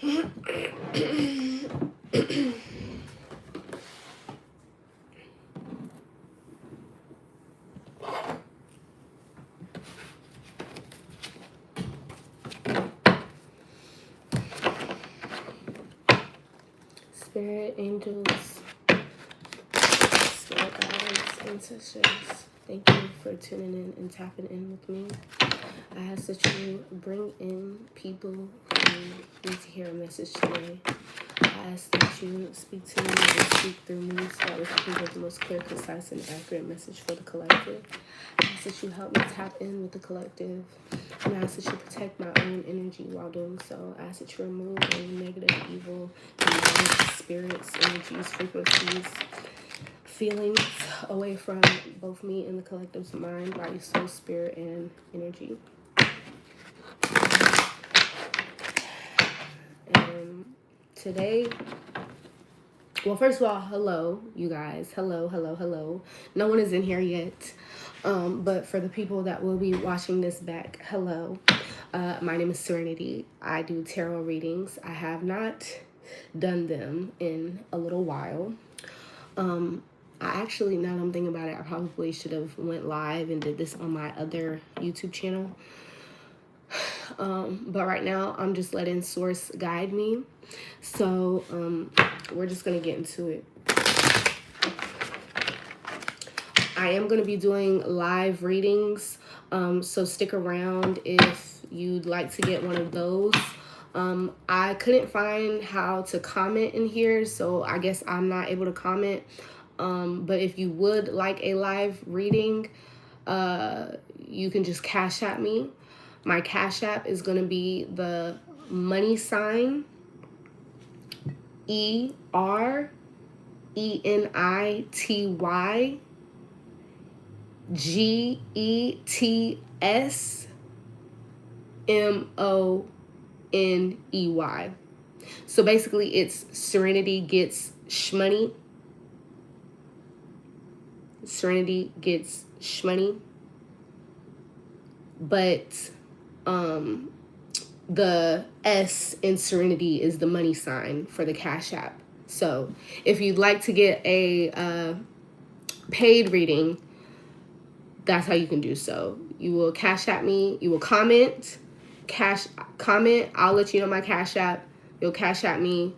Spirit, angels, spirit guides, ancestors, thank you for tuning in and tapping in with me. I ask that you bring in people who need to hear a message today. I ask that you speak to me and speak through me so that we can give the most clear, concise, and accurate message for the collective. I ask that you help me tap in with the collective. And I ask that you protect my own energy while doing so. I ask that you remove any negative, evil, demonic spirits, energies, frequencies, feelings away from both me and the collective's mind, body, soul, spirit, and energy. And today, well, first of all, hello, you guys. Hello, hello, hello. No one is in here yet. But for the people that will be watching this back, hello. My name is Serenity. I do tarot readings. I have not done them in a little while. I actually, now that I'm thinking about it, I probably should have went live and did this on my other YouTube channel. But right now, I'm just letting Source guide me. So we're just going to get into it. I am going to be doing live readings, so stick around if you'd like to get one of those. I couldn't find how to comment in here, so I guess I'm not able to comment. But if you would like a live reading, you can just Cash App me. My Cash App is going to be the $ERENITY GETSMONEY. So basically it's Serenity Gets Shmoney. Serenity Gets Shmoney. But the S in Serenity is the money sign for the Cash App. So if you'd like to get a paid reading, that's how you can do so. You will Cash App me. You will comment. I'll let you know my Cash App. You'll Cash App me.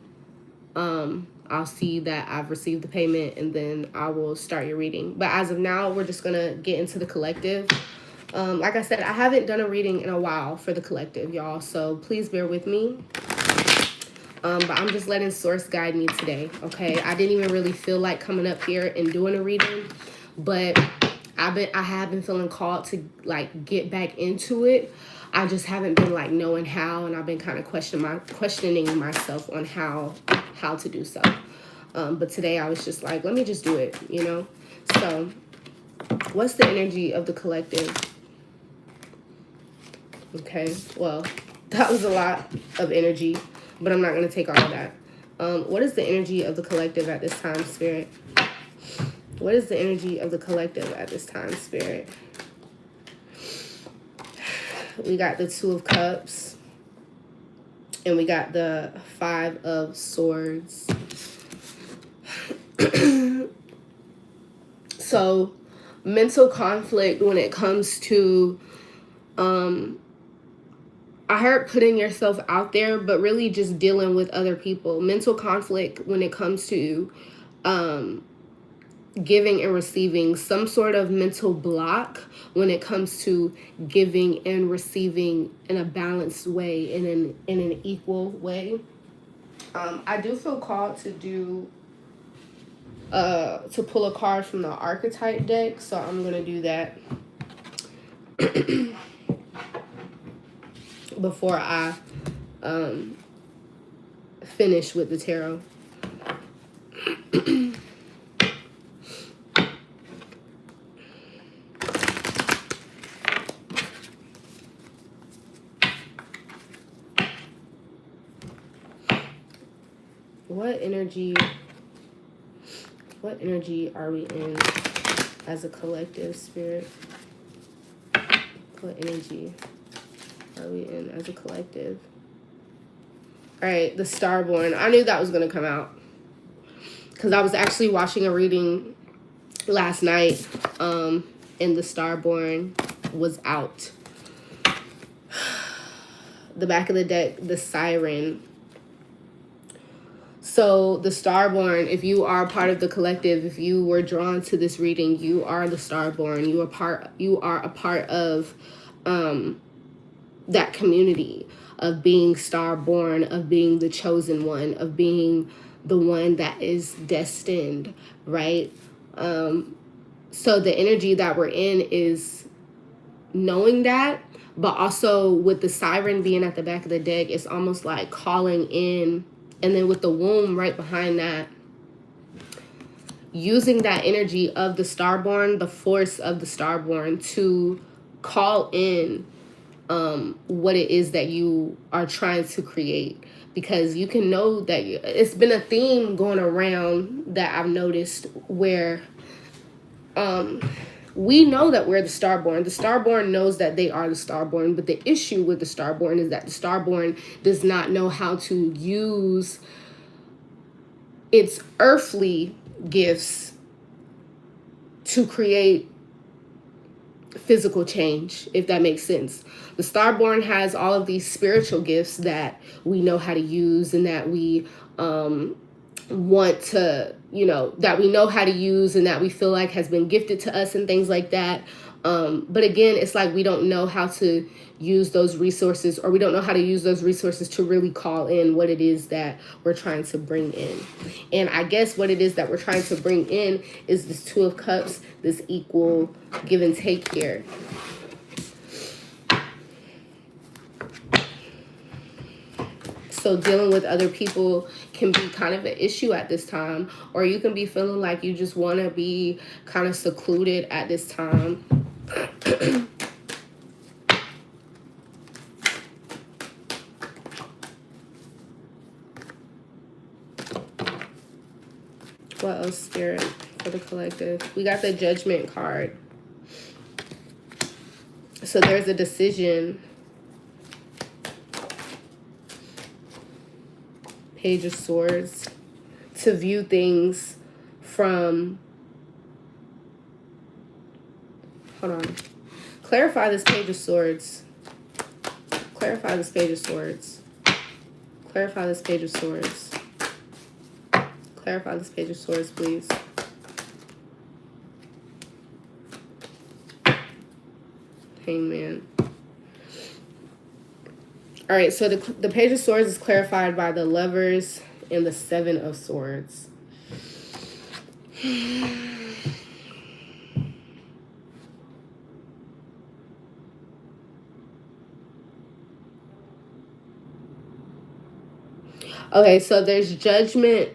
I'll see that I've received the payment, and then I will start your reading. But as of now, we're just gonna get into the collective. Like I said, I haven't done a reading in a while for the collective, y'all. So please bear with me. But I'm just letting Source guide me today, okay? I didn't even really feel like coming up here and doing a reading, but I have been feeling called to like get back into it. I just haven't been like knowing how, and I've been kind of questioning myself on how to do so. But today I was just like, let me just do it, you know? So what's the energy of the collective? Okay, well, that was a lot of energy, but I'm not going to take all of that. What is the energy of the collective at this time, Spirit? What is the energy of the collective at this time, Spirit? We got the Two of Cups, and we got the Five of Swords. So, mental conflict when it comes to, I heard putting yourself out there, but really just dealing with other people. Mental conflict when it comes to giving and receiving, some sort of mental block when it comes to giving and receiving in a balanced way, in an equal way. I do feel called to do to pull a card from the archetype deck, so I'm gonna do that before I finish with the tarot. What energy are we in as a collective, Spirit? What energy are we in as a collective? All right, the Starborn. I knew that was going to come out because I was actually watching a reading last night, and the Starborn was out. The back of the deck, the Siren. So the Starborn, if you are part of the collective, if you were drawn to this reading, you are the Starborn. You are a part of that community of being Starborn, of being the chosen one, of being the one that is destined, right? So the energy that we're in is knowing that, but also with the Siren being at the back of the deck, it's almost like calling in. And then with the womb right behind that, using that energy of the Starborn, the force of the Starborn, to call in what it is that you are trying to create. Because you can know that it's been a theme going around that I've noticed where we know that we're the Starborn. The Starborn knows that they are the Starborn, but the issue with the Starborn is that the Starborn does not know how to use its earthly gifts to create physical change, if that makes sense. The Starborn has all of these spiritual gifts that we know how to use and that we want to, that we know how to use and that we feel like has been gifted to us and things like that. But again, it's like we don't know how to use those resources, or we don't know how to use those resources to really call in what it is that we're trying to bring in. And I guess what it is that we're trying to bring in is this Two of Cups, this equal give and take here. So dealing with other people can be kind of an issue at this time, or you can be feeling like you just want to be kind of secluded at this time. What else, Spirit, for the collective? We got the Judgment card. So there's a decision. Page of Swords. To view things from... Hold on. Clarify this Page of Swords. Clarify this Page of Swords. Clarify this Page of Swords. Clarify this Page of Swords, please. Hangman. All right, so the Page of Swords is clarified by the Lovers and the Seven of Swords. Okay, so there's judgment.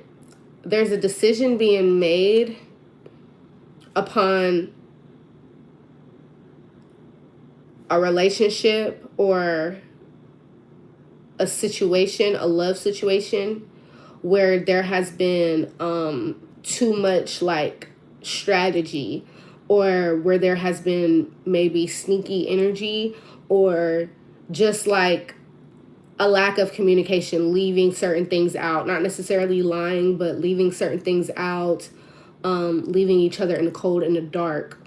There's a decision being made upon a relationship or a situation, a love situation, where there has been too much like strategy, or where there has been maybe sneaky energy, or just like a lack of communication, leaving certain things out, not necessarily lying, but leaving certain things out, leaving each other in the cold and the dark.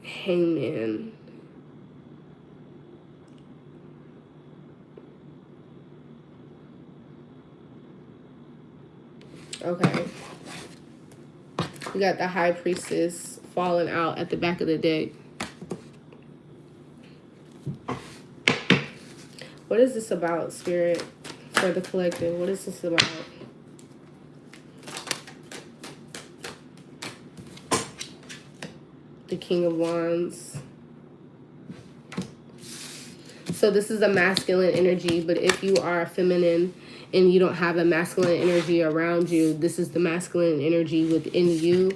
Hangman. Okay. We got the High Priestess falling out at the back of the deck. What is this about, Spirit, for the collective? What is this about? The King of Wands. So this is a masculine energy, but if you are feminine and you don't have a masculine energy around you, this is the masculine energy within you.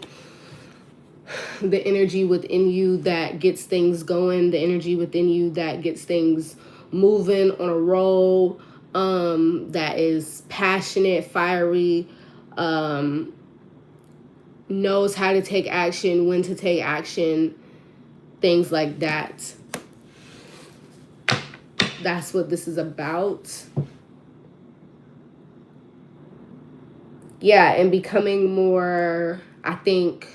The energy within you that gets things going, the energy within you that gets things moving on a roll, that is passionate, fiery, knows how to take action, when to take action, things like that. That's what this is about. Yeah, and becoming more, I think,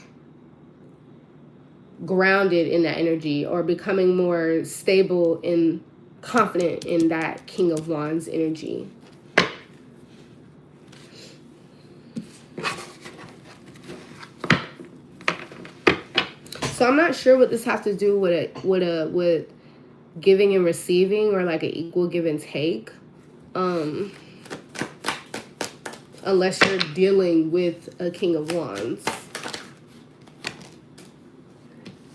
grounded in that energy, or becoming more stable and confident in that King of Wands energy. So I'm not sure what this has to do with giving and receiving, or like an equal give and take. Unless you're dealing with a King of Wands.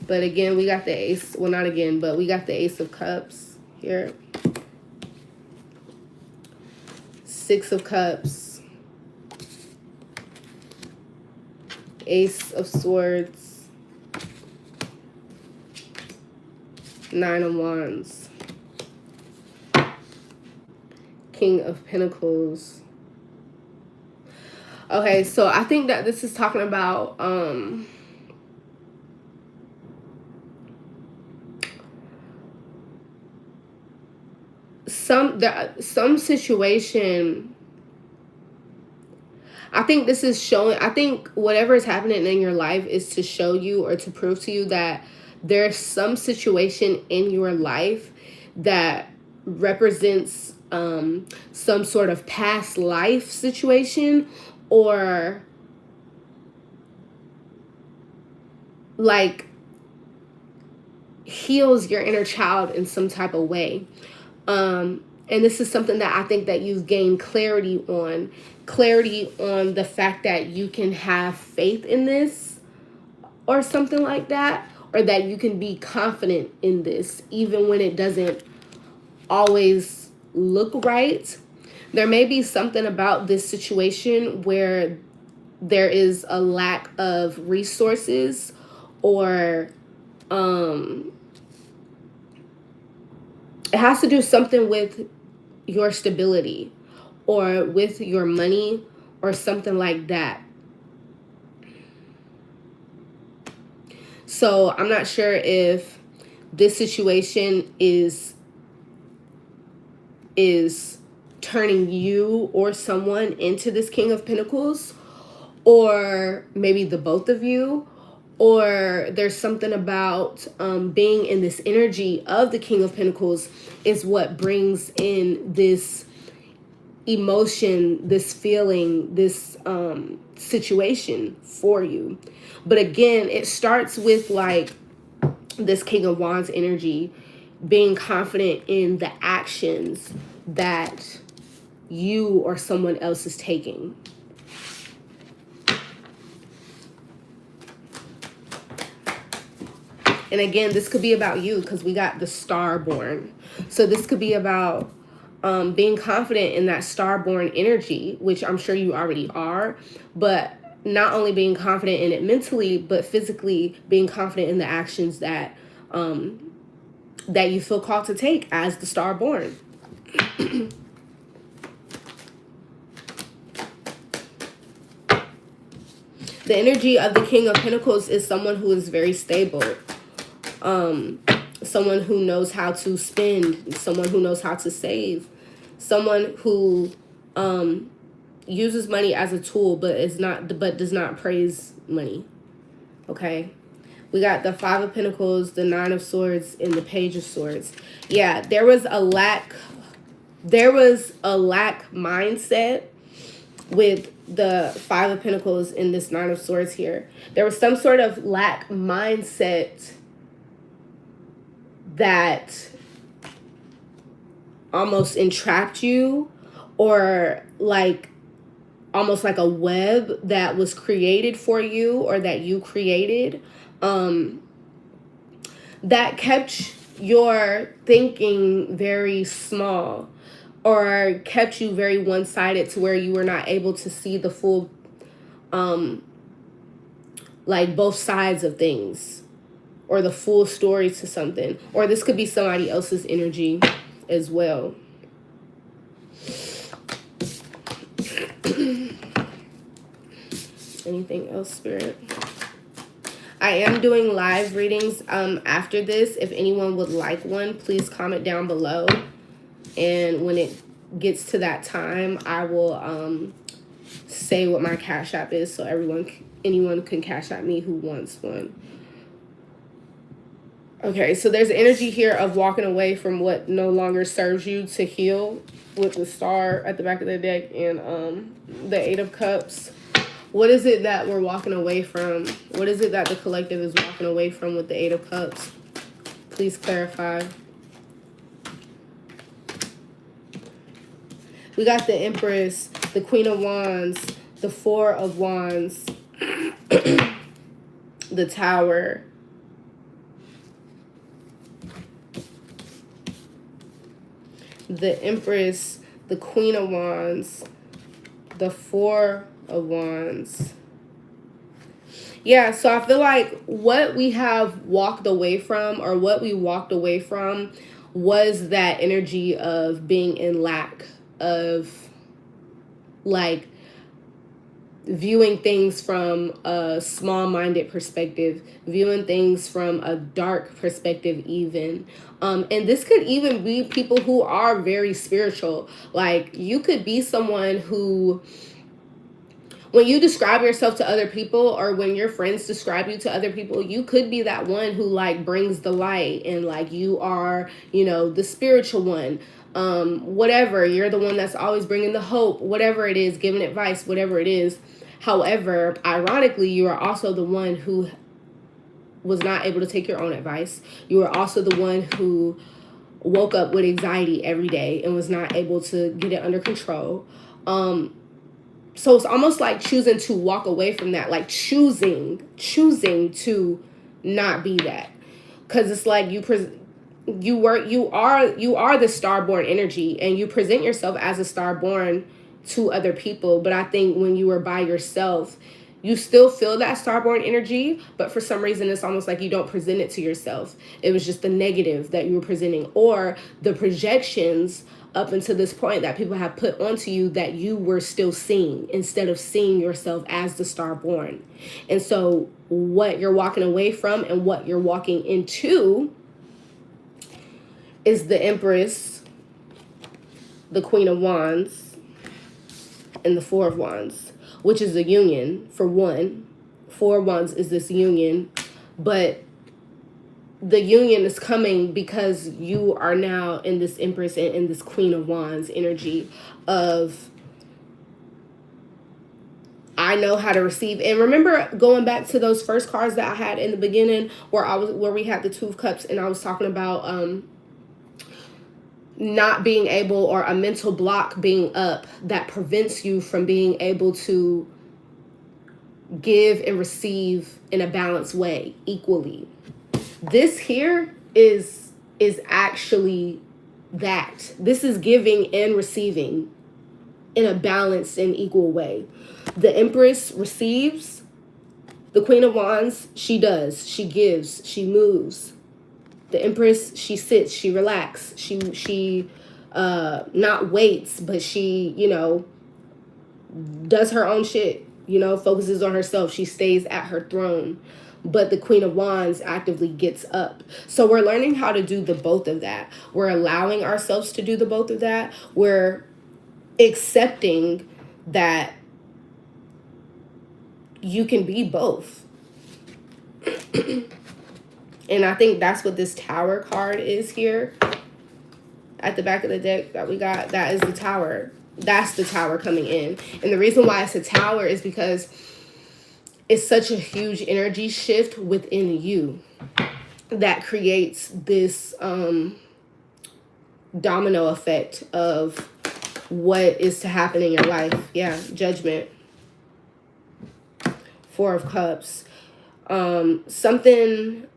But again, we got the Ace. Well, not again, but we got the Ace of Cups here. Six of Cups. Ace of Swords. Nine of Wands. King of Pentacles. Okay, so I think that this is talking about some situation. I think this is showing, I think whatever is happening in your life is to show you, or to prove to you, that there's some situation in your life that represents some sort of past life situation, or like heals your inner child in some type of way. And this is something that I think that you've gained clarity on the fact that you can have faith in this, or something like that, or that you can be confident in this even when it doesn't always look right. There may be something about this situation where there is a lack of resources, or it has to do something with your stability, or with your money, or something like that. So I'm not sure if this situation is turning you or someone into this King of Pentacles, or maybe the both of you, or there's something about being in this energy of the King of Pentacles is what brings in this emotion, this feeling, this situation for you. But again, it starts with like this King of Wands energy, being confident in the actions that you or someone else is taking. And again, this could be about you, because we got the Starborn. So this could be about being confident in that Starborn energy, which I'm sure you already are, but not only being confident in it mentally, but physically being confident in the actions that that you feel called to take as the Starborn. The energy of the King of Pentacles is someone who is very stable. Someone who knows how to spend, someone who knows how to save, someone who uses money as a tool, but does not praise money. Okay, we got the Five of Pentacles, the Nine of Swords, and the Page of Swords. Yeah, there was a lack mindset with the Five of Pentacles in this Nine of Swords here. There was some sort of lack mindset that almost entrapped you, or like almost like a web that was created for you, or that you created, that kept your thinking very small, or kept you very one-sided, to where you were not able to see the full like both sides of things, or the full story to something. Or this could be somebody else's energy as well. Anything else, Spirit? I am doing live readings after this. If anyone would like one, please comment down below. And when it gets to that time, I will say what my Cash App is so anyone can Cash App me who wants one. Okay, so there's energy here of walking away from what no longer serves you to heal with the Star at the back of the deck and the Eight of Cups. What is it that we're walking away from? What is it that the collective is walking away from with the Eight of Cups? Please clarify. We got the Empress, the Queen of Wands, the Four of Wands, the Tower, the Empress, the Queen of Wands, the Four of Wands. Yeah, so I feel like what we have walked away from, or what we walked away from, was that energy of being in lack, of like viewing things from a small-minded perspective, viewing things from a dark perspective even. And this could even be people who are very spiritual. Like, you could be someone who, when you describe yourself to other people, or when your friends describe you to other people, you could be that one who like brings the light, and like you are, you know, the spiritual one. Whatever, you're the one that's always bringing the hope, whatever it is, giving advice, whatever it is. However, ironically, you are also the one who was not able to take your own advice. You are also the one who woke up with anxiety every day and was not able to get it under control. So it's almost like choosing to walk away from that, like choosing to not be that. Because it's like you are the starborn energy, and you present yourself as a starborn to other people. But I think when you are by yourself, you still feel that starborn energy, but for some reason it's almost like you don't present it to yourself. It was just the negative that you were presenting, or the projections up until this point that people have put onto you that you were still seeing, instead of seeing yourself as the starborn. And so what you're walking away from and what you're walking into is the Empress, the Queen of Wands, and the Four of Wands, which is a union for one. Four of Wands is this union, but the union is coming because you are now in this Empress and in this Queen of Wands energy of, I know how to receive. And remember, going back to those first cards that I had in the beginning, where we had the Two of Cups, and I was talking about not being able, or a mental block being up that prevents you from being able to give and receive in a balanced way equally. This here is actually that. This is giving and receiving in a balanced and equal way. The Empress receives. The Queen of Wands, she does. She gives. She moves. The Empress, she sits. She relaxes. She not waits, but she, you know, does her own shit. You know, focuses on herself. She stays at her throne. But the Queen of Wands actively gets up. So we're learning how to do the both of that. We're allowing ourselves to do the both of that. We're accepting that you can be both. And I think that's what this Tower card is here at the back of the deck that we got. That is the Tower. That's the Tower coming in. And the reason why it's a Tower is because it's such a huge energy shift within you that creates this domino effect of what is to happen in your life. Yeah, Judgment. Four of Cups. Something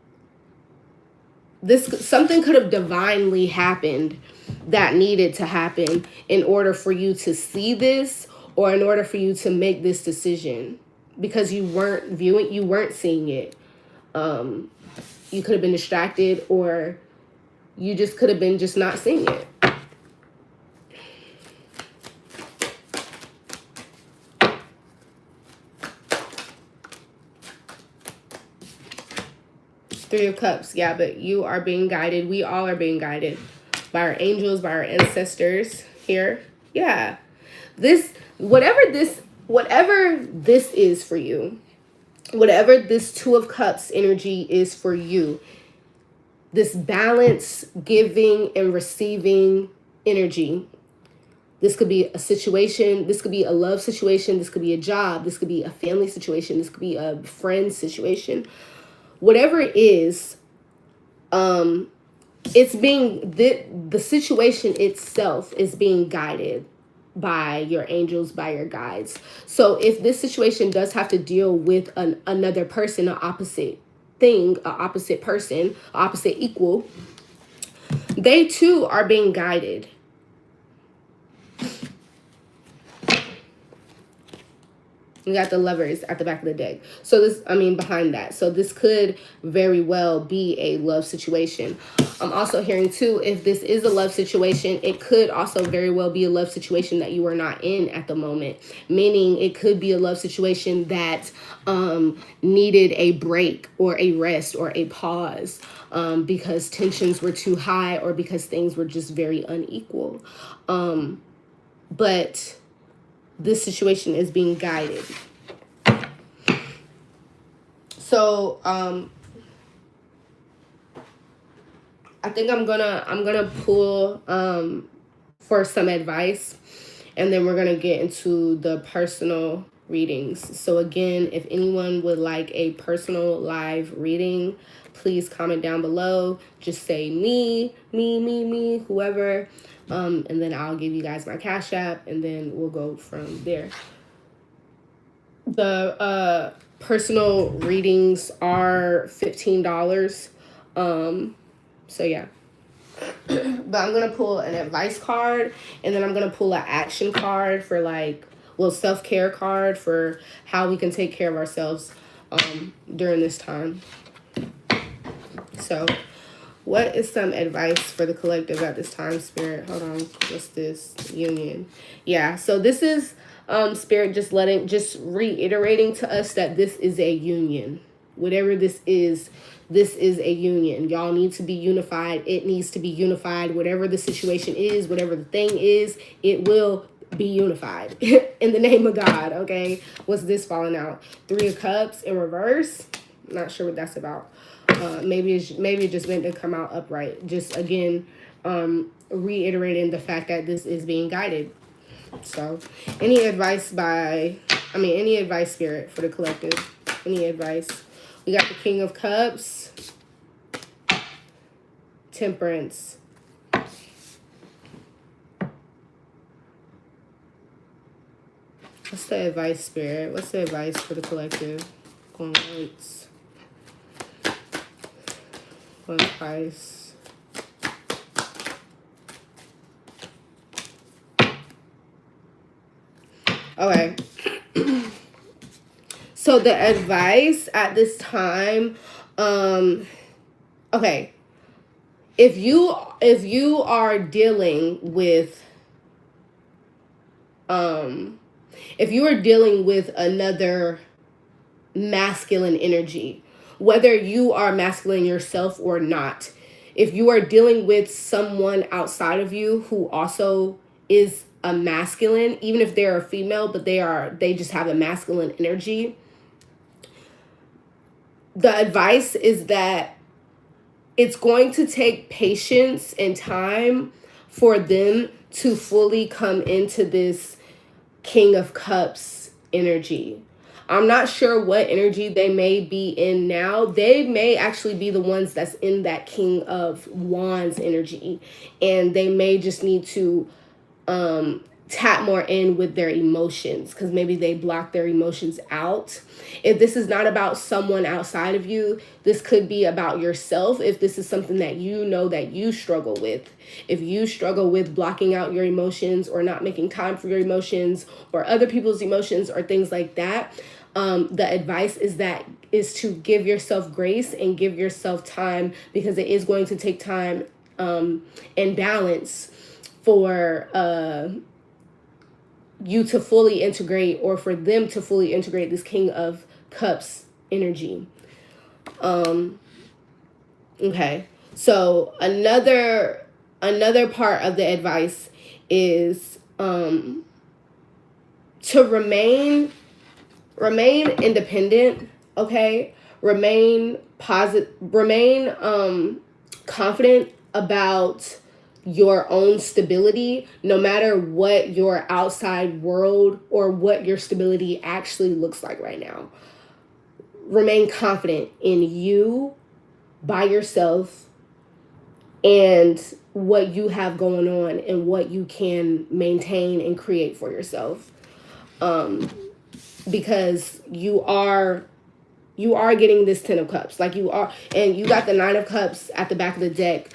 could have divinely happened that needed to happen in order for you to see this, or in order for you to make this decision. Because you weren't seeing it. You could have been distracted, or you just could have been just not seeing it. Three of Cups, yeah, but you are being guided. We all are being guided. by our angels, by our ancestors here. Yeah. This, whatever this is for you, whatever this Two of Cups energy is for you, this balance, giving and receiving energy. This could be a situation. This could be a love situation. This could be a job. This could be a family situation. This could be a friend situation. Whatever it is, it's being, the situation itself is being guided by your angels, by your guides. So if this situation does have to deal with another person, an opposite thing, an opposite person, opposite equal, they too are being guided. We got the Lovers at the back of the deck. So this, behind that. So this could very well be a love situation. I'm also hearing too, if this is a love situation, it could also very well be a love situation that you are not in at the moment. Meaning it could be a love situation that needed a break or a rest or a pause because tensions were too high or because things were just very unequal. But this situation is being guided. So I think I'm gonna pull for some advice, and then we're gonna get into the personal readings. So again, if anyone would like a personal live reading, please comment down below. Just say me, whoever. And then I'll give you guys my Cash App, and then we'll go from there. The personal readings are $15. So yeah. But I'm gonna pull an advice card, and then I'm gonna pull an action card for self-care card for how we can take care of ourselves during this time. So what is some advice for the collective at this time, Spirit? Hold on. What's this? Union. Yeah. So this is Spirit just reiterating to us that this is a union. Whatever this is a union. Y'all need to be unified. It needs to be unified. Whatever the situation is, whatever the thing is, it will be unified in the name of God. Okay. What's this falling out? 3 of Cups in reverse. Not sure what that's about. Maybe it just meant to come out upright. Just again, reiterating the fact that this is being guided. So, any advice, Spirit, for the collective? Any advice? We got the King of Cups, Temperance. What's the advice, Spirit? What's the advice for the collective? Going once. One price. Okay. So the advice at this time, okay. If you are dealing with another masculine energy, whether you are masculine yourself or not, if you are dealing with someone outside of you who also is a masculine, even if they're a female, but they just have a masculine energy, the advice is that it's going to take patience and time for them to fully come into this King of Cups energy. I'm not sure what energy they may be in now. They may actually be the ones that's in that King of Wands energy. And they may just need to tap more in with their emotions, because maybe they block their emotions out. If this is not about someone outside of you, this could be about yourself. If this is something that you know that you struggle with, if you struggle with blocking out your emotions or not making time for your emotions or other people's emotions or things like that, the advice is to give yourself grace and give yourself time, because it is going to take time and balance for you to fully integrate, or for them to fully integrate, this King of Cups energy. Okay, so another Another part of the advice is to remain independent, okay? Remain positive, remain confident about your own stability, no matter what your outside world or what your stability actually looks like right now. Remain confident in you, by yourself, and what you have going on and what you can maintain and create for yourself. Because you are getting this 10 of cups, like you are, and you got the 9 of cups at the back of the deck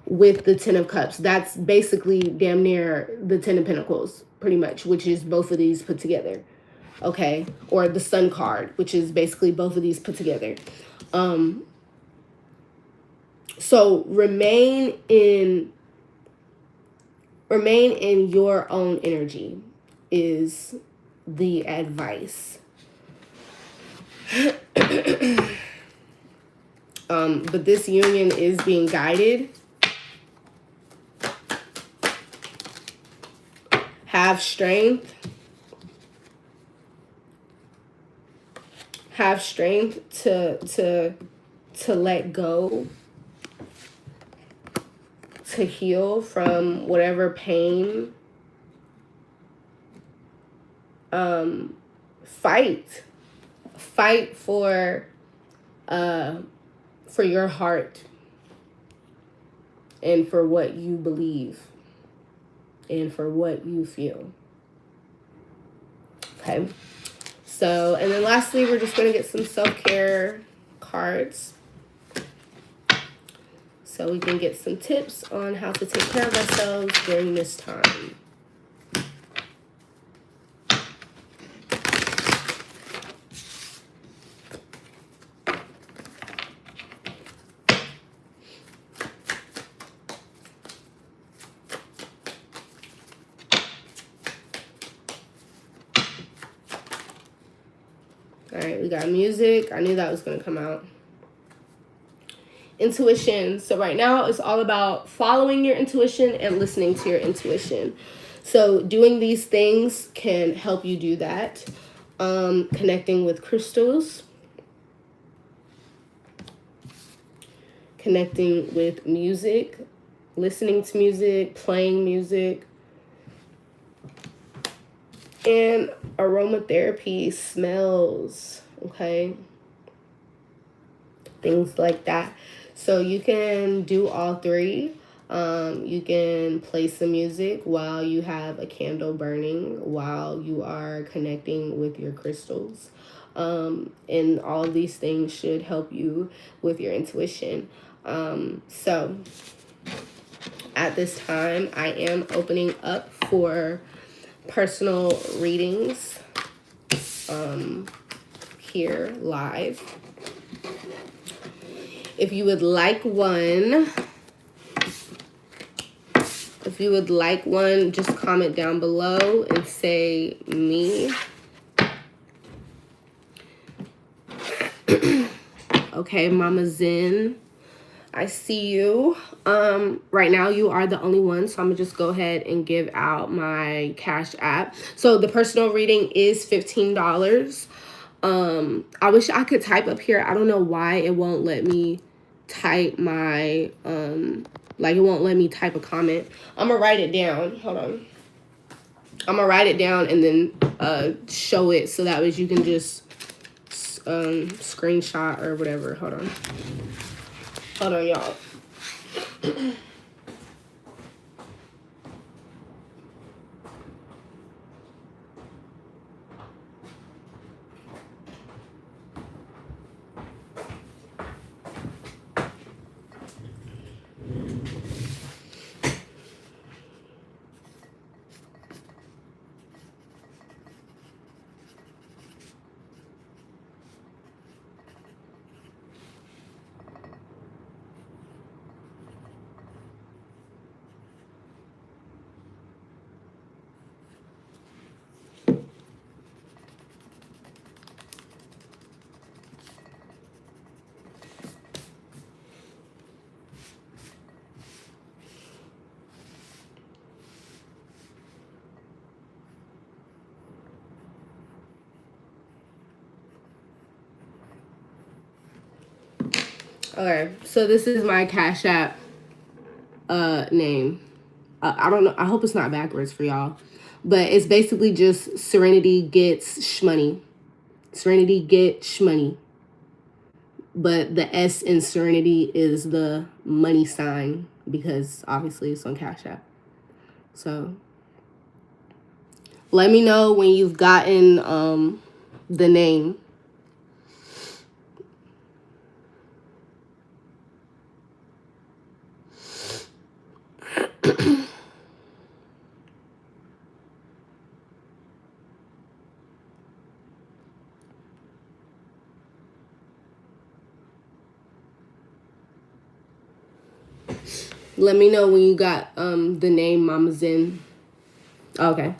with the 10 of cups. That's basically damn near the 10 of pentacles, pretty much, which is both of these put together, okay? Or the sun card, which is basically both of these put together. So remain in your own energy is the advice. But this union is being guided. Have strength. Have strength to let go, to heal from whatever pain. Fight for your heart and for what you believe and for what you feel. Okay. So, and then lastly, we're just going to get some self-care cards so we can get some tips on how to take care of ourselves during this time. All right, we got music. I knew that was going to come out. Intuition. So right now it's all about following your intuition and listening to your intuition. So doing these things can help you do that. Connecting with crystals. Connecting with music. Listening to music. Playing music. And aromatherapy, smells, okay? Things like that. So you can do all three. You can play some music while you have a candle burning, while you are connecting with your crystals. And all of these things should help you with your intuition. So at this time, I am opening up for personal readings here live. If you would like one, just comment down below and say me. Okay, Mama Zen, I see you. Right now you are the only one, so I'm gonna just go ahead and give out my Cash App. So the personal reading is $15. I wish I could type up here. I don't know why it won't let me type my like it won't let me type a comment. I'm gonna write it down. Hold on. I'm gonna write it down and then show it so that way you can just screenshot or whatever. Hold on, y'all. Okay, so this is my Cash App name. I don't know. I hope it's not backwards for y'all, but it's basically just Serenity Gets Shmoney. Serenity Get Shmoney. But the S in Serenity is the money sign because obviously it's on Cash App. So let me know when you've gotten the name. Let me know when you got the name Mama Zen. Okay.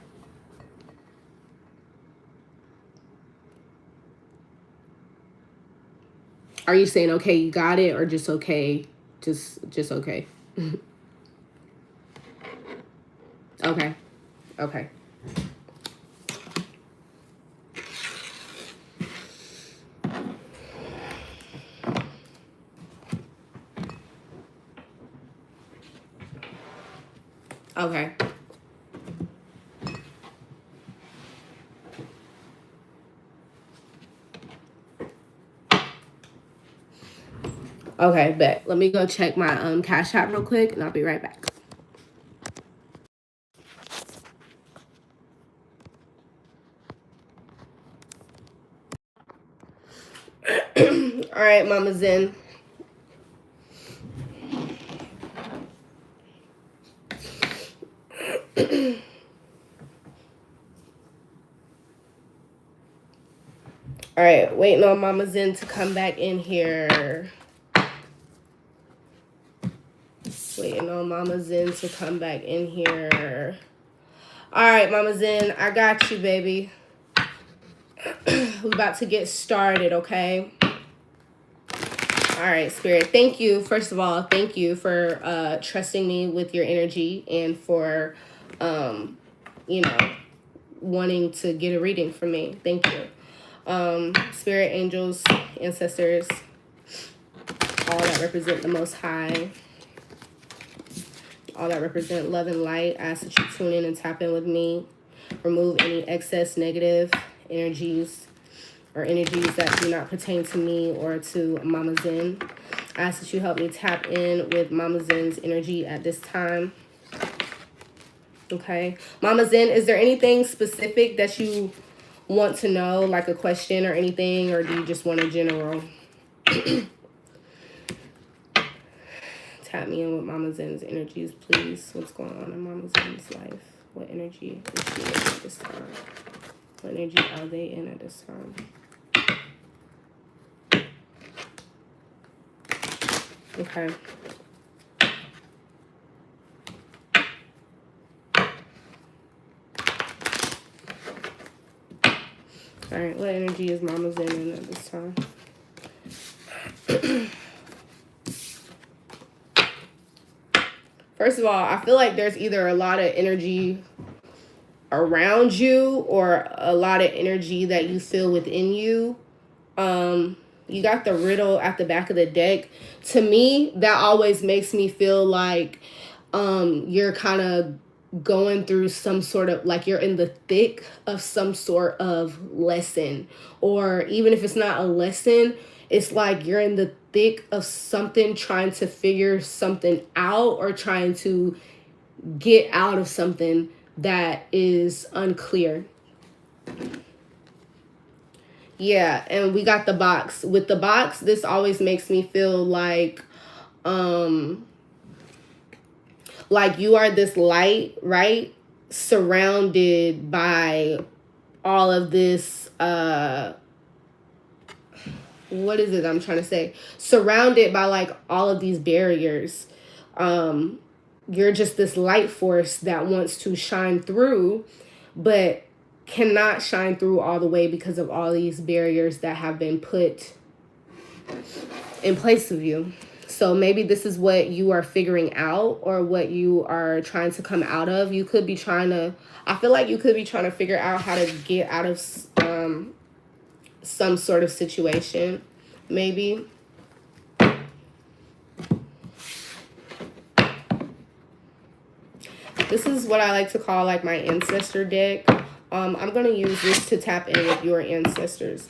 Are you saying okay, you got it, or just okay? Just okay. Okay. Okay. Okay. Okay, bet. Let me go check my Cash App real quick and I'll be right back. All right, Mama Zen. All right, waiting on Mama Zen to come back in here. Waiting on Mama Zen to come back in here. All right, Mama Zen, I got you, baby. We're about to get started, okay? All right, Spirit. Thank you. First of all, thank you for trusting me with your energy and for, wanting to get a reading from me. Thank you. Spirit, angels, ancestors, all that represent the Most High, all that represent love and light. I ask that you tune in and tap in with me. Remove any excess negative energies or energies that do not pertain to me or to Mama Zen. I ask that you help me tap in with Mama Zen's energy at this time. Okay. Mama Zen, is there anything specific that you want to know, like a question or anything, or do you just want a general? Tap me in with Mama Zen's energies, please. What's going on in Mama Zen's life? What energy is she in at this time? What energy are they in at this time? Okay. All right, what energy is Mama Zen in at this time? First of all, I feel like there's either a lot of energy around you or a lot of energy that you feel within you. You got the riddle at the back of the deck. To me, that always makes me feel like you're kind of going through some sort of, like you're in the thick of some sort of lesson. Or even if it's not a lesson, it's like you're in the thick of something, trying to figure something out or trying to get out of something that is unclear. Yeah, and we got the box. With the box, this always makes me feel like you are this light, right? Surrounded by all of this what is it I'm trying to say? Surrounded by like all of these barriers. You're just this light force that wants to shine through, but cannot shine through all the way because of all these barriers that have been put in place of you. So maybe this is what you are figuring out or what you are trying to come out of. You could be trying to, I feel like you could be trying to figure out how to get out of some sort of situation, maybe. This is what I like to call like my ancestor deck. I'm going to use this to tap in with your ancestors.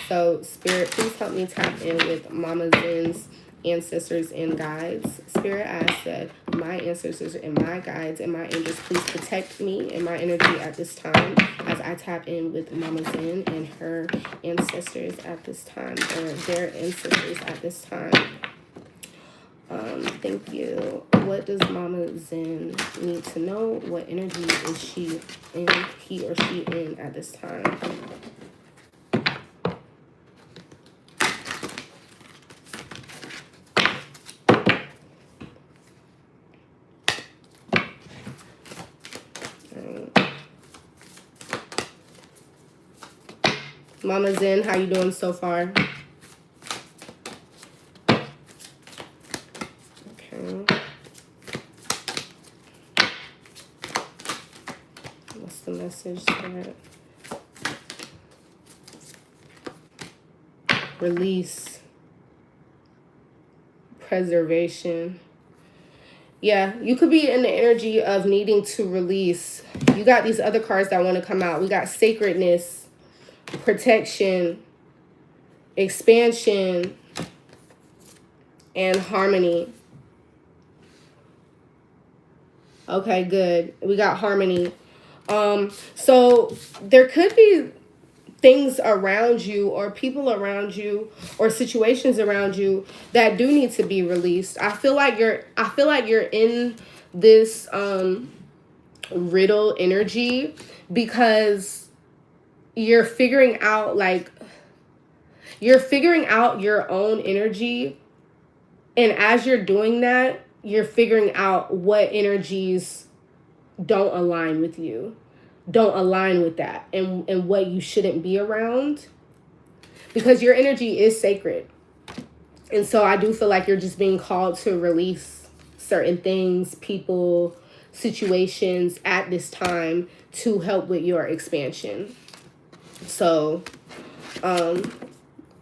So, Spirit, please help me tap in with Mama Zen's ancestors and guides. Spirit, I said, my ancestors and my guides and my angels, please protect me and my energy at this time as I tap in with Mama Zen and her ancestors at this time, or their ancestors at this time. Thank you. What does Mama Zen need to know? What energy is she in, he or she in at this time? Mama Zen, how you doing so far? Okay. What's the message that? Release. Preservation. Yeah, you could be in the energy of needing to release. You got these other cards that want to come out. We got sacredness, protection, expansion, and harmony. Okay, good. We got harmony. So there could be things around you or people around you or situations around you that do need to be released. I feel like you're in this riddle energy because you're figuring out your own energy, and as you're doing that, you're figuring out what energies don't align with you, don't align with that, and what you shouldn't be around, because your energy is sacred. And so I do feel like you're just being called to release certain things, people, situations at this time to help with your expansion. So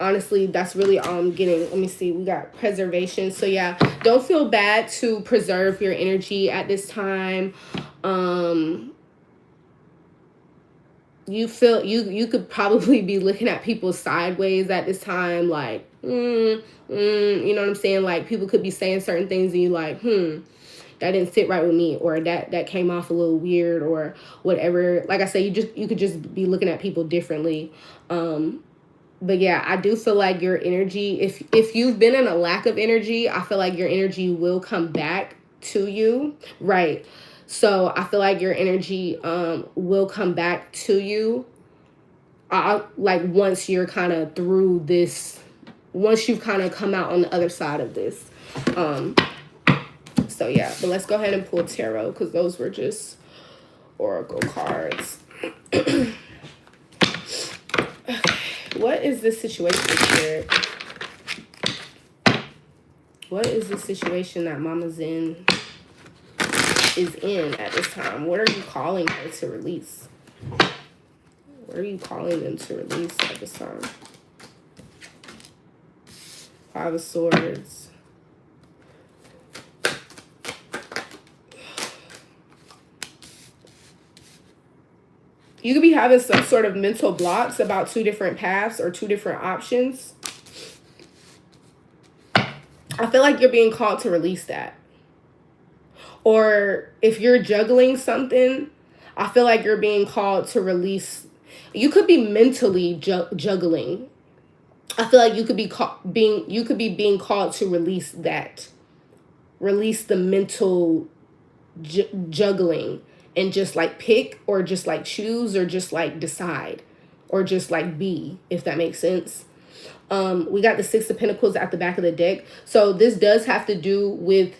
honestly, that's really all I'm getting. Let me see. We got preservation. So yeah, don't feel bad to preserve your energy at this time. You feel you could probably be looking at people sideways at this time, like, you know what I'm saying? Like, people could be saying certain things and you like, that didn't sit right with me, or that came off a little weird, or whatever. Like I say, you could just be looking at people differently. But yeah, I do feel like your energy, if you've been in a lack of energy, I feel like your energy will come back to you, right? So I feel like your energy will come back to you. Like once you're kind of through this, once you've kind of come out on the other side of this. So yeah, but let's go ahead and pull tarot, because those were just oracle cards. What is this situation, Spirit? What is the situation that Mama Zen is in at this time? What are you calling her to release? What are you calling them to release at this time? Five of Swords. You could be having some sort of mental blocks about two different paths or two different options. I feel like you're being called to release that. Or if you're juggling something, I feel like you're being called to release. You could be mentally juggling. I feel like you could be being called to release that. Release the mental juggling. And just like pick, or just like choose, or just like decide, or just like be, if that makes sense. We got the Six of Pentacles at the back of the deck. So this does have to do with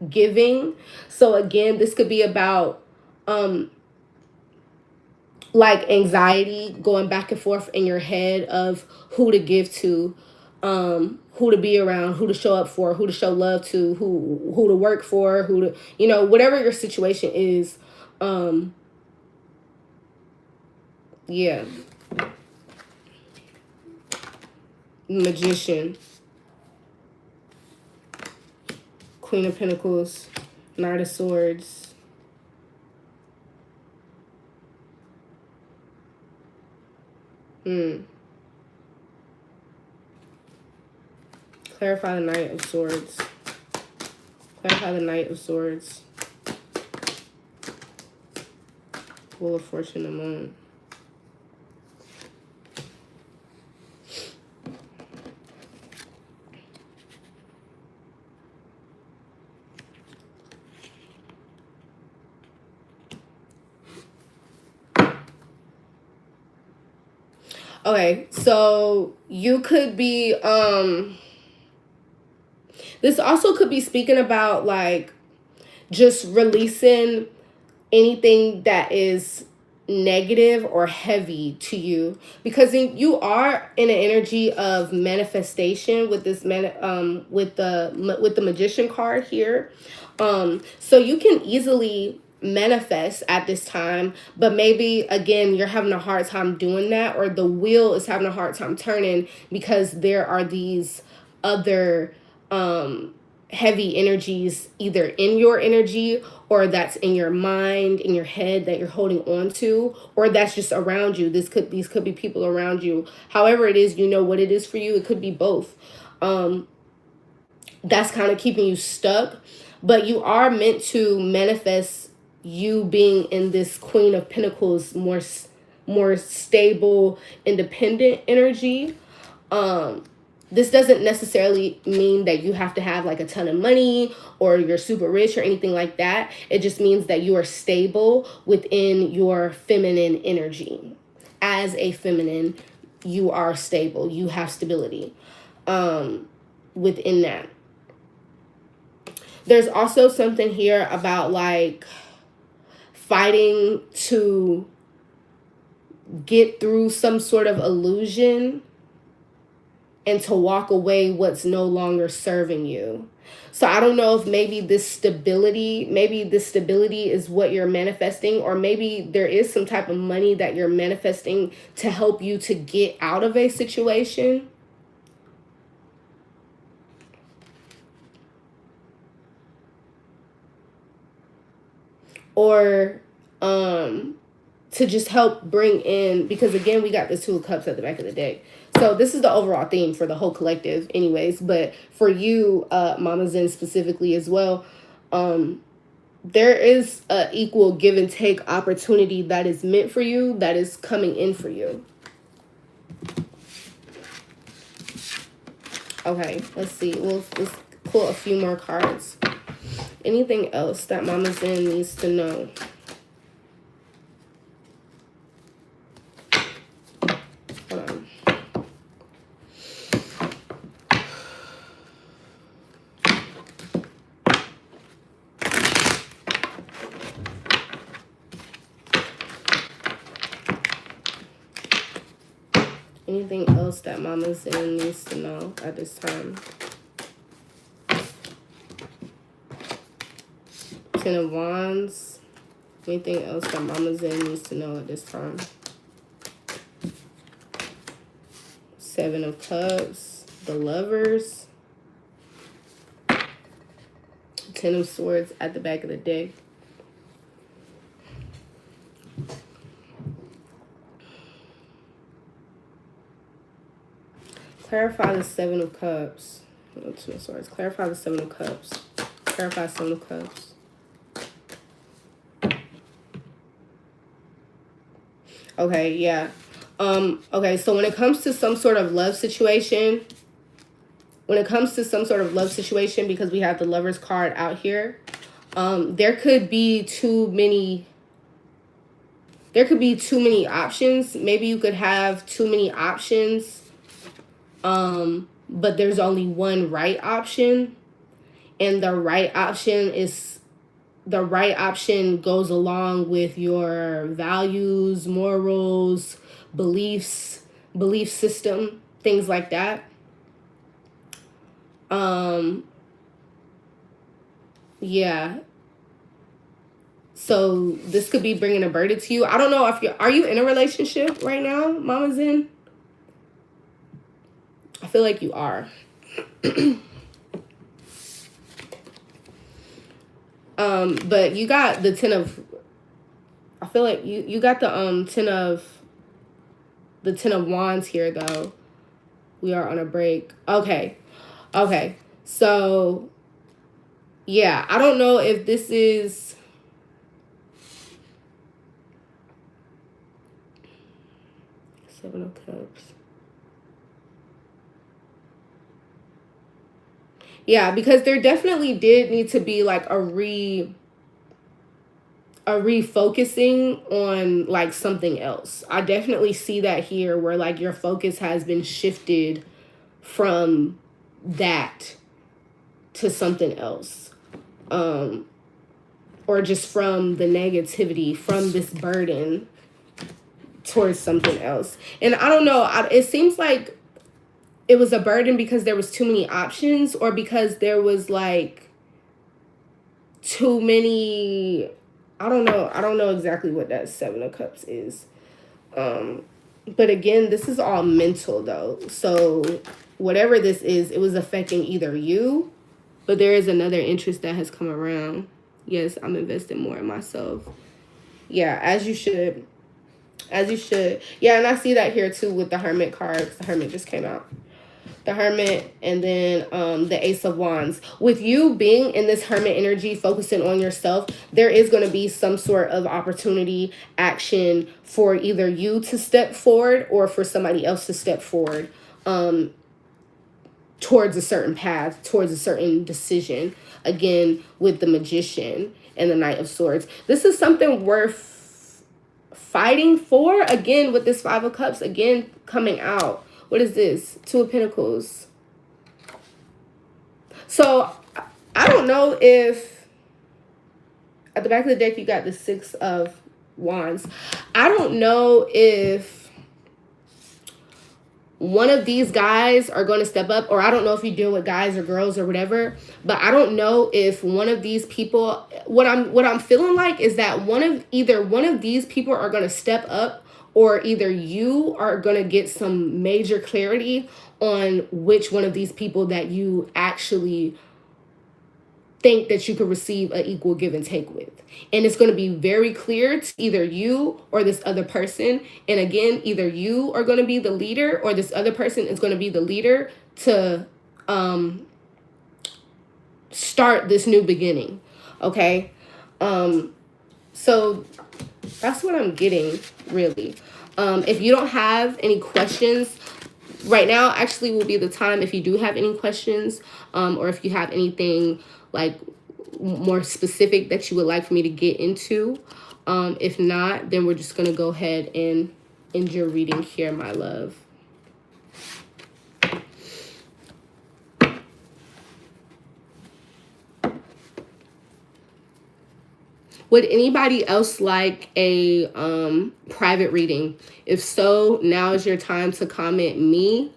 giving. So again, this could be about like anxiety going back and forth in your head of who to give to, who to be around, who to show up for, who to show love to, who to work for, who to, you know, whatever your situation is. Yeah. Magician. Queen of Pentacles. Knight of Swords. Clarify the Knight of Swords. Clarify the Knight of Swords. Wheel of Fortune, the Moon. Okay, so you could be, this also could be speaking about like just releasing anything that is negative or heavy to you, because you are in an energy of manifestation with this with the Magician card here. So you can easily manifest at this time, but maybe again you're having a hard time doing that, or the wheel is having a hard time turning because there are these other heavy energies either in your energy, or that's in your mind, in your head, that you're holding on to, or that's just around you. These could be people around you. However it is, you know what it is for you. It could be both. That's kind of keeping you stuck, but you are meant to manifest you being in this Queen of Pentacles, more stable, independent energy. This doesn't necessarily mean that you have to have like a ton of money or you're super rich or anything like that. It just means that you are stable within your feminine energy. As a feminine, you are stable. You have stability within that. There's also something here about like fighting to get through some sort of illusion and to walk away what's no longer serving you. So I don't know if maybe this stability is what you're manifesting, or maybe there is some type of money that you're manifesting to help you to get out of a situation. Or to just help bring in, because again, we got the Two of Cups at the back of the deck. So this is the overall theme for the whole collective anyways, but for you, Mama Zen specifically as well, there is a equal give and take opportunity that is meant for you, that is coming in for you. Okay, let's see. Let's pull a few more cards. Anything else that Mama Zen needs to know? Hold on. Anything else that Mama Zen needs to know at this time? Ten of Wands. Anything else that Mama Zen needs to know at this time? Seven of Cups. The Lovers. Ten of Swords at the back of the deck. Clarify the Seven of Cups. Two of Swords. Clarify the Seven of Cups. Clarify Seven of Cups. Okay, yeah. Okay, so when it comes to some sort of love situation, because we have the Lovers card out here, there could be too many options. Maybe you could have too many options, but there's only one right option, and the right option goes along with your values, morals, belief system, things like that. Yeah. So this could be bringing a burden to you. I don't know if are you in a relationship right now, Mama Zen? I feel like you are. But you got the 10 of, I feel like you got the 10 of wands here though. We are on a break. Okay. So yeah, I don't know if this is, Seven of Cups. Yeah, because there definitely did need to be like a refocusing on like something else. I definitely see that here where like your focus has been shifted from that to something else. Or just from the negativity, from this burden towards something else. And I don't know, it seems like it was a burden because there was too many options, or because there was like too many, I don't know exactly what that 7 of Cups is. But again, this is all mental though. So whatever this is, it was affecting either you, but there is another interest that has come around. Yes, I'm investing more in myself. Yeah, as you should. As you should. Yeah, and I see that here too with the Hermit card, because the Hermit just came out. The Hermit, and then the Ace of Wands. With you being in this Hermit energy, focusing on yourself, there is going to be some sort of opportunity, action for either you to step forward or for somebody else to step forward towards a certain path, towards a certain decision. Again, with the Magician and the Knight of Swords. This is something worth fighting for. Again, with this 5 of Cups, again, coming out. What is this? 2 of Pentacles. So, I don't know if, at the back of the deck, you got the 6 of Wands. I don't know if one of these guys are going to step up, or I don't know if you deal with guys or girls or whatever, but I don't know if one of these people, what I'm feeling like is that either one of these people are going to step up, or either you are going to get some major clarity on which one of these people that you actually think that you could receive an equal give and take with. And it's going to be very clear to either you or this other person. And again, either you are going to be the leader, or this other person is going to be the leader to start this new beginning. Okay? So that's what I'm getting, really. If you don't have any questions, right now actually will be the time if you do have any questions, or if you have anything like more specific that you would like for me to get into. If not, then we're just going to go ahead and end your reading here, my love. Would anybody else like a private reading? If so, now is your time to comment me.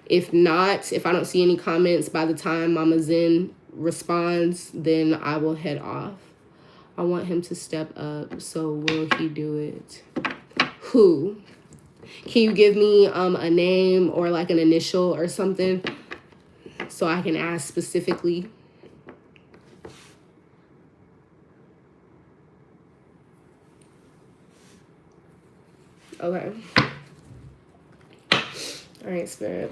If not, if I don't see any comments by the time Mama Zen responds, then I will head off. I want him to step up, so will he do it? Who? Can you give me a name or like an initial or something so I can ask specifically? Okay. All right, Spirit.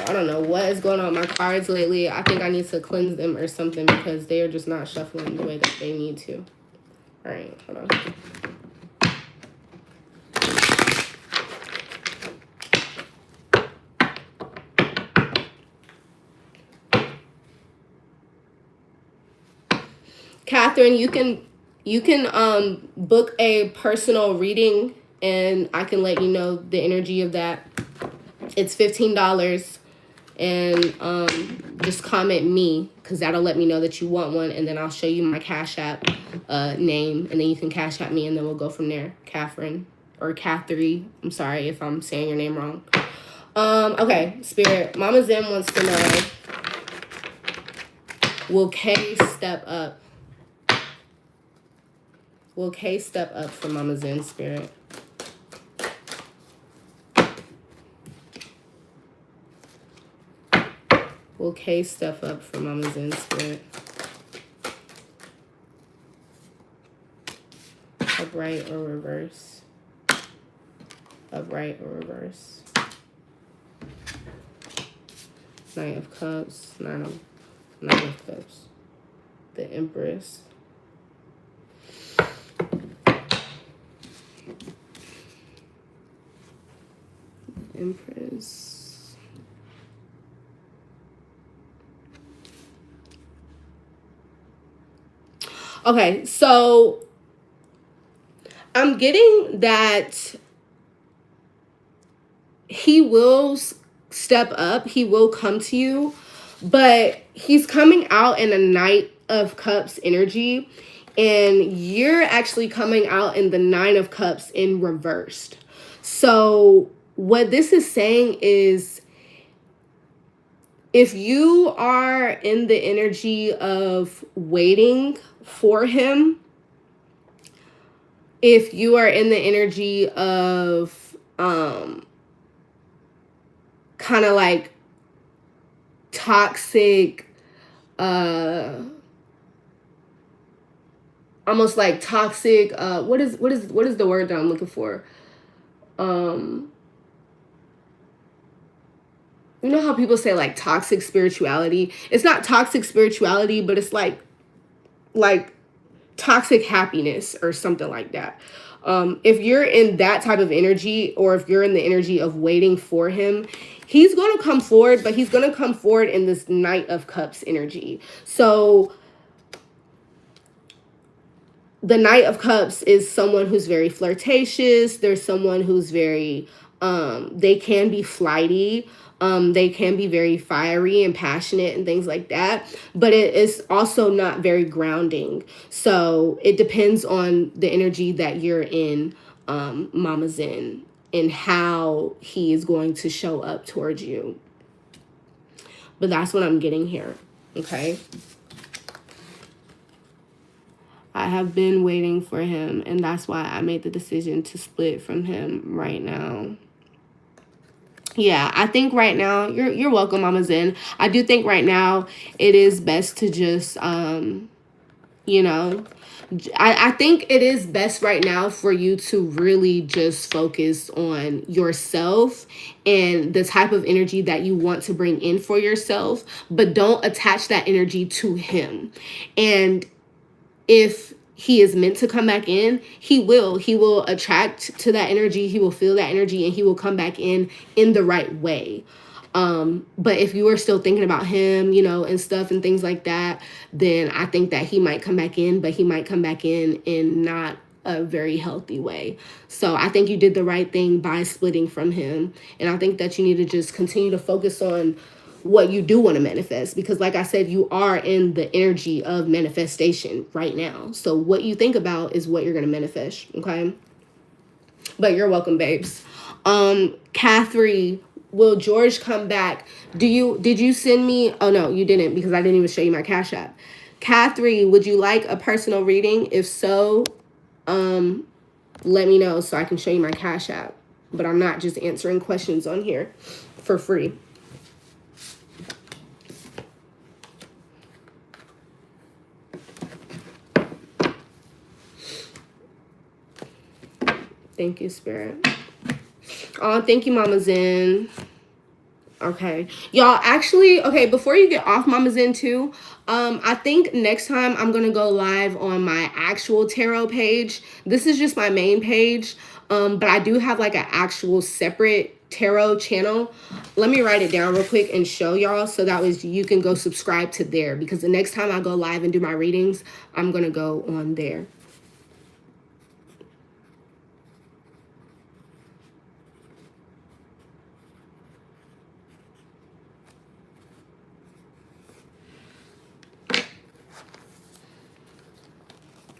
I don't know what is going on with my cards lately. I think I need to cleanse them or something because they are just not shuffling the way that they need to. All right, hold on. Catherine, you can book a personal reading and I can let you know the energy of that. It's $15, and just comment me, because that'll let me know that you want one, and then I'll show you my Cash App name, and then you can Cash App me, and then we'll go from there. Catherine, or Catherine. I'm sorry if I'm saying your name wrong. Okay, Spirit. Mama Zen wants to know, will Kay step up? Will K step up for Mama Zen spirit? Will K step up for Mama Zen spirit? Upright or reverse? Upright or reverse? Knight of Cups, Nine of Cups. The Empress. Empress. Okay, so I'm getting that he will step up, he will come to you, but he's coming out in a Knight of Cups energy, and you're actually coming out in the Nine of Cups in reversed. So what this is saying is, if you are in the energy of waiting for him, if you are in the energy of kind of like toxic, almost like toxic, what is the word that I'm looking for? You know how people say like toxic spirituality? It's not toxic spirituality, but it's like toxic happiness or something like that. If you're in that type of energy, or if you're in the energy of waiting for him, he's going to come forward, but he's going to come forward in this Knight of Cups energy. So the Knight of Cups is someone who's very flirtatious. There's someone who's very, they can be flighty. They can be very fiery and passionate and things like that, but it is also not very grounding. So it depends on the energy that you're in, Mama Zen, and how he is going to show up towards you. But that's what I'm getting here, okay? I have been waiting for him, and that's why I made the decision to split from him right now. Yeah, I think right now, you're welcome, Mama Zen. I do think right now it is best to just, you know, I think it is best right now for you to really just focus on yourself and the type of energy that you want to bring in for yourself, but don't attach that energy to him. And if he is meant to come back in, he will attract to that energy. He will feel that energy, and he will come back in the right way. But if you are still thinking about him, you know, and stuff and things like that, then I think that he might come back in, but he might come back in not a very healthy way. So I think you did the right thing by splitting from him. And I think that you need to just continue to focus on what you do want to manifest, because like I said, you are in the energy of manifestation right now. So what you think about is what you're going to manifest. Okay. But you're welcome, babes. Catherine, will George come back? Did you send me? Oh no, you didn't, because I didn't even show you my Cash App. Catherine, would you like a personal reading? If so, let me know so I can show you my Cash App. But I'm not just answering questions on here for free. Thank you, Spirit. Oh, thank you, Mama Zen. Okay. Y'all, actually, okay, before you get off, Mama Zen, too, I think next time I'm going to go live on my actual tarot page. This is just my main page, but I do have, like, an actual separate tarot channel. Let me write it down real quick and show y'all, so that was you can go subscribe to there, because the next time I go live and do my readings, I'm going to go on there.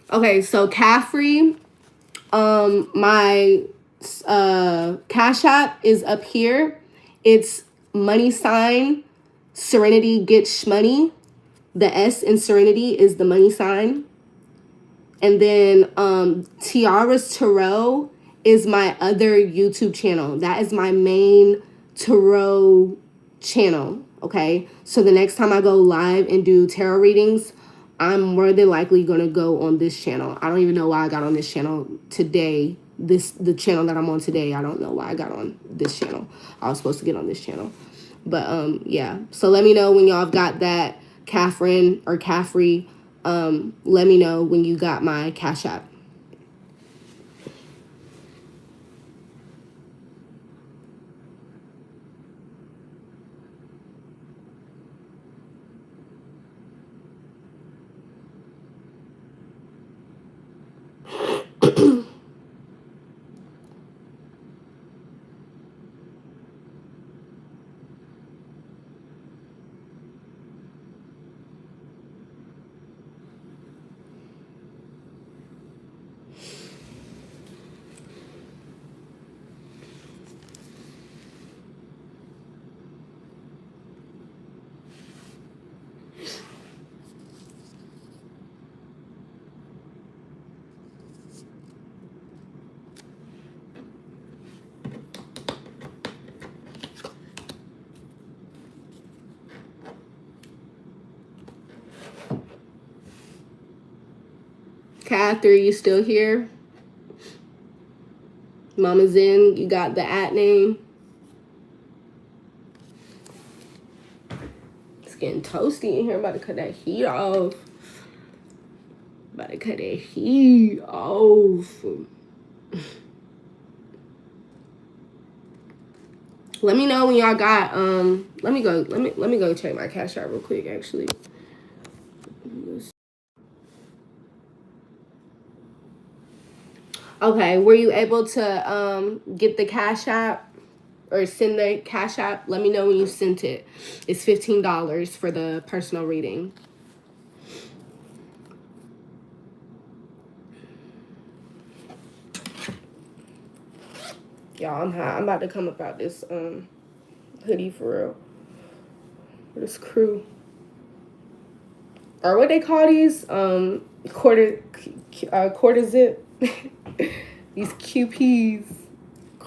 Okay, so Caffrey, my Cash App is up here. It's money sign Serenity Get Shmoney. The S in Serenity is the money sign. And then Tiara's Tarot is my other YouTube channel. That is my main tarot channel. Okay, so the next time I go live and do tarot readings, I'm more than likely gonna go on this channel. I don't even know why I got on this channel today. The channel that I'm on today, I don't know why I got on this channel. I was supposed to get on this channel. But yeah. So let me know when y'all have got that, Catherine or Caffrey. Let me know when you got my Cash App. Catherine, you still here? Mama Zen, you got the at name. It's getting toasty in here. I'm about to cut that heat off. About to cut that heat off. Let me know when y'all got let me go check my Cash App real quick actually. Okay, were you able to get the Cash App or send the Cash App? Let me know when you sent it. It's $15 for the personal reading. Y'all, I'm hot. I'm about to come up out this hoodie for real. For this crew. Or what they call these? Quarter zip. These QPs.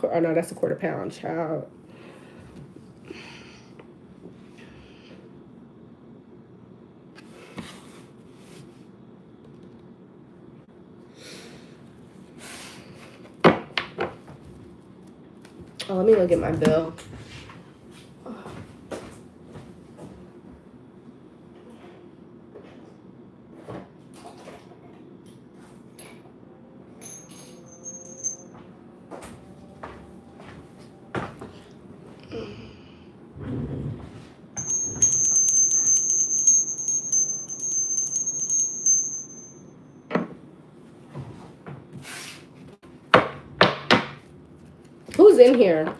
Oh no, that's a quarter pound, child. Oh, let me go get my bill. Who's in here?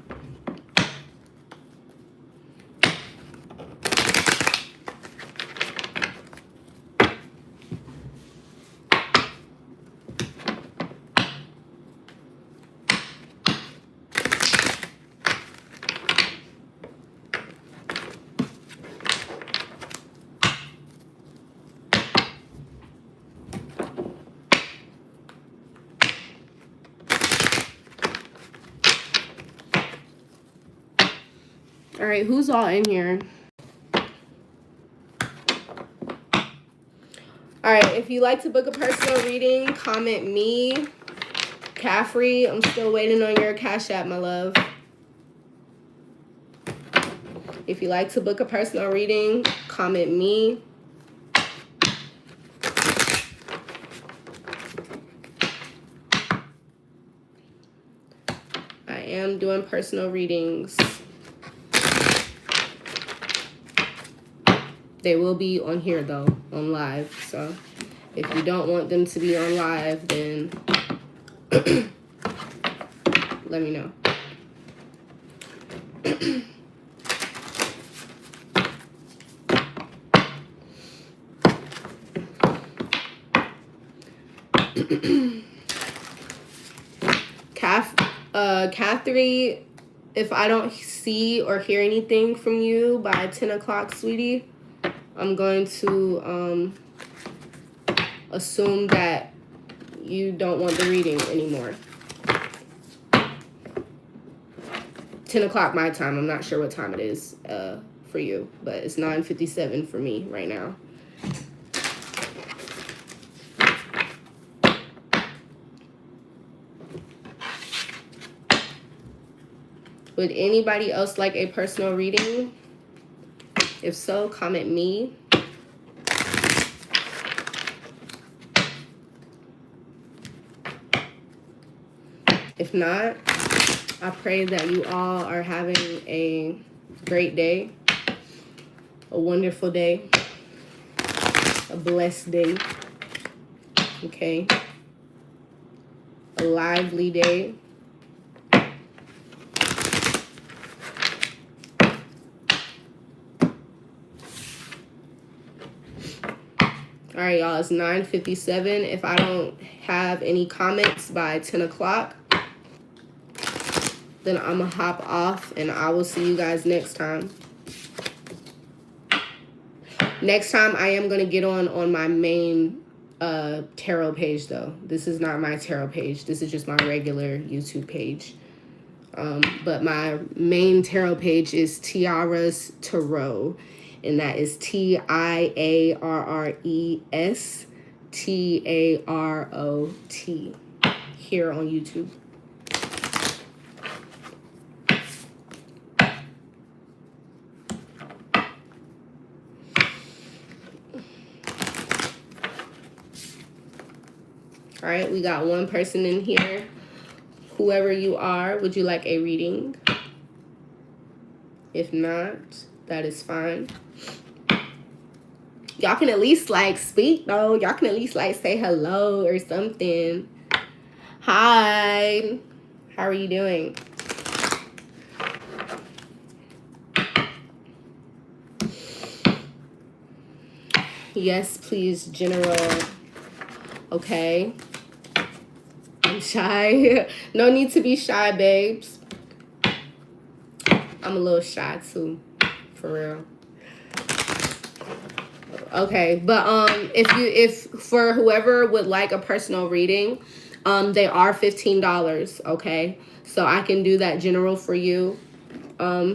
All right, who's all in here? All right, if you like to book a personal reading, comment me, Caffrey. I'm still waiting on your Cash App, my love. If you like to book a personal reading, comment me. I am doing personal readings. They will be on here though, on live. So if you don't want them to be on live, then let me know. Catherine, if I don't see or hear anything from you by 10 o'clock, sweetie, I'm going to assume that you don't want the reading anymore. 10 o'clock my time. I'm not sure what time it is for you, but it's 9:57 for me right now. Would anybody else like a personal reading? If so, comment me. If not, I pray that you all are having a great day, a wonderful day, a blessed day, okay? A lively day. All right, y'all, it's 9:57. If I don't have any comments by 10 o'clock, then I'm gonna hop off and I will see you guys next time. Next time I am gonna get on my main tarot page though. This is not my tarot page. This is just my regular YouTube page. But my main tarot page is Tiaras Tarot, and that is TIARRES TAROT here on YouTube. All right, we got one person in here. Whoever you are, would you like a reading? If not, that is fine. Y'all can at least like speak though. Y'all can at least like say hello or something. Hi. How are you doing? Yes, please, General. Okay. I'm shy. No need to be shy, babes. I'm a little shy too, for real. Okay, but if for whoever would like a personal reading, they are $15. Okay, so I can do that general for you.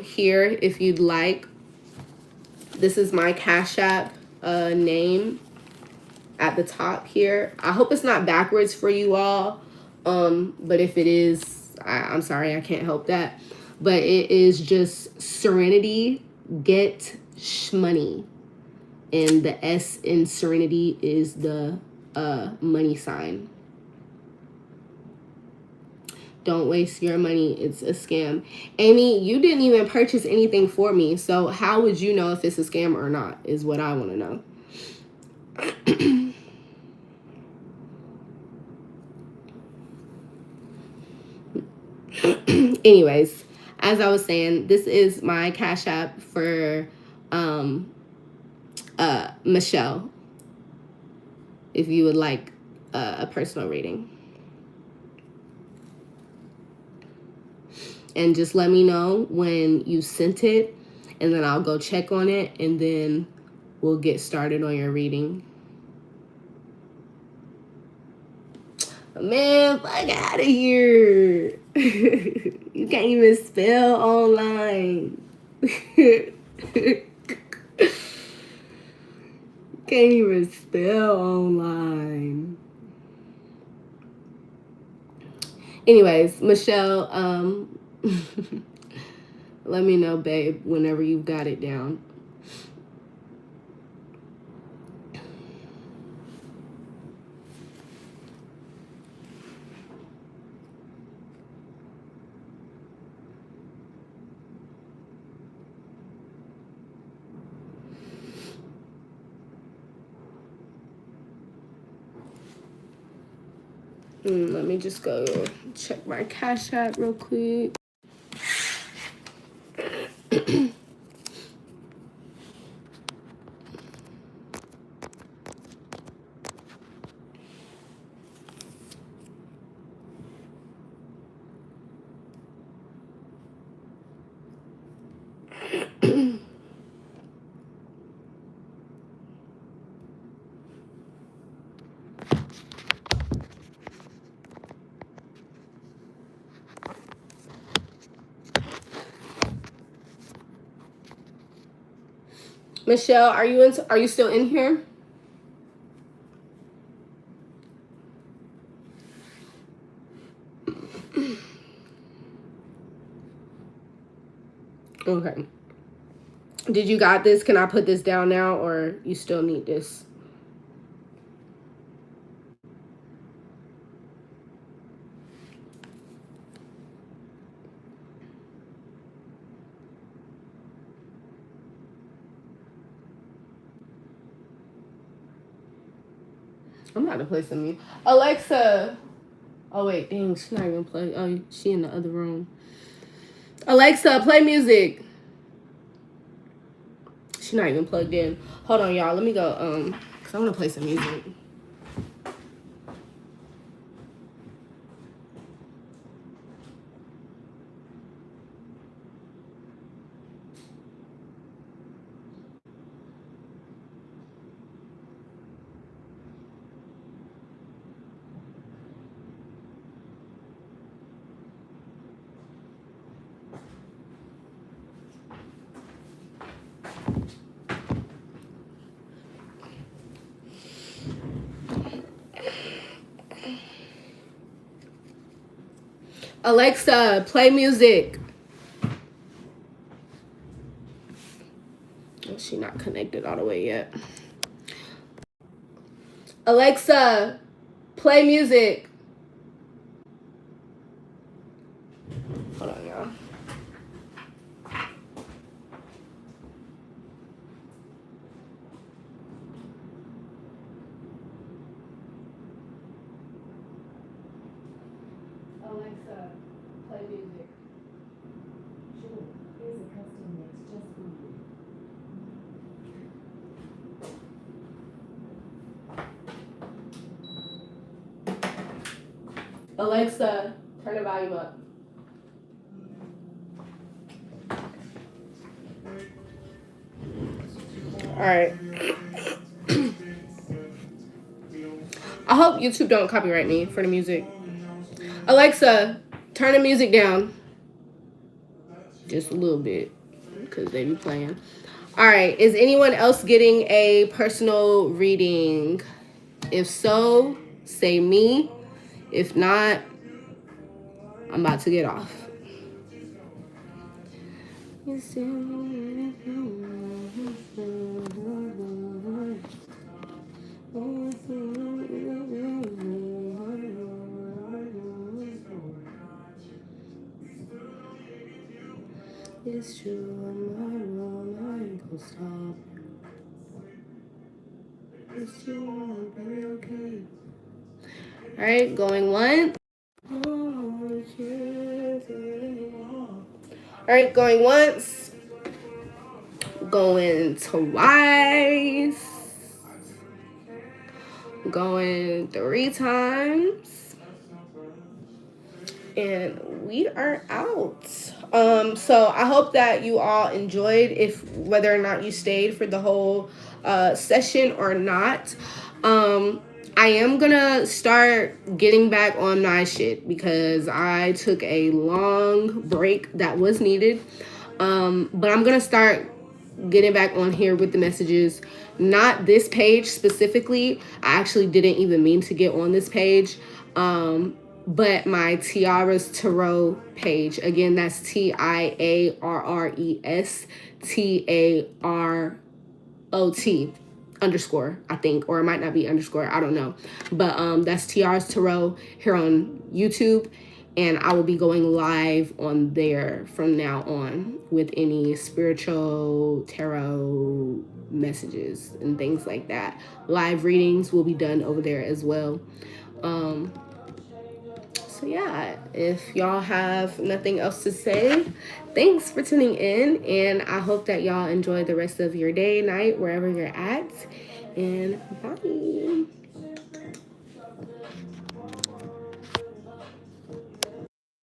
Here, if you'd like. This is my Cash App name at the top here. I hope it's not backwards for you all. But if it is, I'm sorry, I can't help that. But it is just Serenity Get Shmoney. And the S in Serenity is the money sign. Don't waste your money. It's a scam. Amy, you didn't even purchase anything for me. So how would you know if it's a scam or not is what I want to know. Anyways, as I was saying, this is my Cash App for Michelle, if you would like a personal reading. And just let me know when you sent it, and then I'll go check on it, and then we'll get started on your reading. Man, fuck out of here. You can't even spell online. Can't even spell online. Anyways, Michelle, let me know, babe, whenever you've got it down. Let me just go check my Cash App real quick. Michelle, are you still in here? Okay. Did you got this? Can I put this down now, or you still need this? I'm about to play some music. Alexa. Oh wait, dang, she's not even playing. Oh, she in the other room. Alexa, play music. She's not even plugged in. Hold on, y'all. Let me go. Cause I want to play some music. Alexa, play music. Oh, she not connected all the way yet. Alexa, play music. Hold on, y'all. Alexa, play music. Sure, here's a custom mix just for you. Alexa, turn the volume up. All right. I hope YouTube don't copyright me for the music. Alexa, turn the music down. Just a little bit, because they be playing. All right. Is anyone else getting a personal reading? If so, say me. If not, I'm about to get off. It's true, I'm not wrong, I ain't gonna stop. It's true, I'll be okay. Alright, going once. Alright, going once. Going twice. Going 3 times. And we are out. So I hope that you all enjoyed, if whether or not you stayed for the whole session or not. I am gonna start getting back on my shit because I took a long break that was needed. But I'm gonna start getting back on here with the messages. Not this page specifically. I actually didn't even mean to get on this page. But my Tiaras Tarot page. Again, that's TIARRES TAROT _ I think, or it might not be underscore, I don't know. But that's Tiaras Tarot here on YouTube. And I will be going live on there from now on with any spiritual tarot messages and things like that. Live readings will be done over there as well. So yeah, if y'all have nothing else to say, thanks for tuning in, and I hope that y'all enjoy the rest of your day, night, wherever you're at, and bye.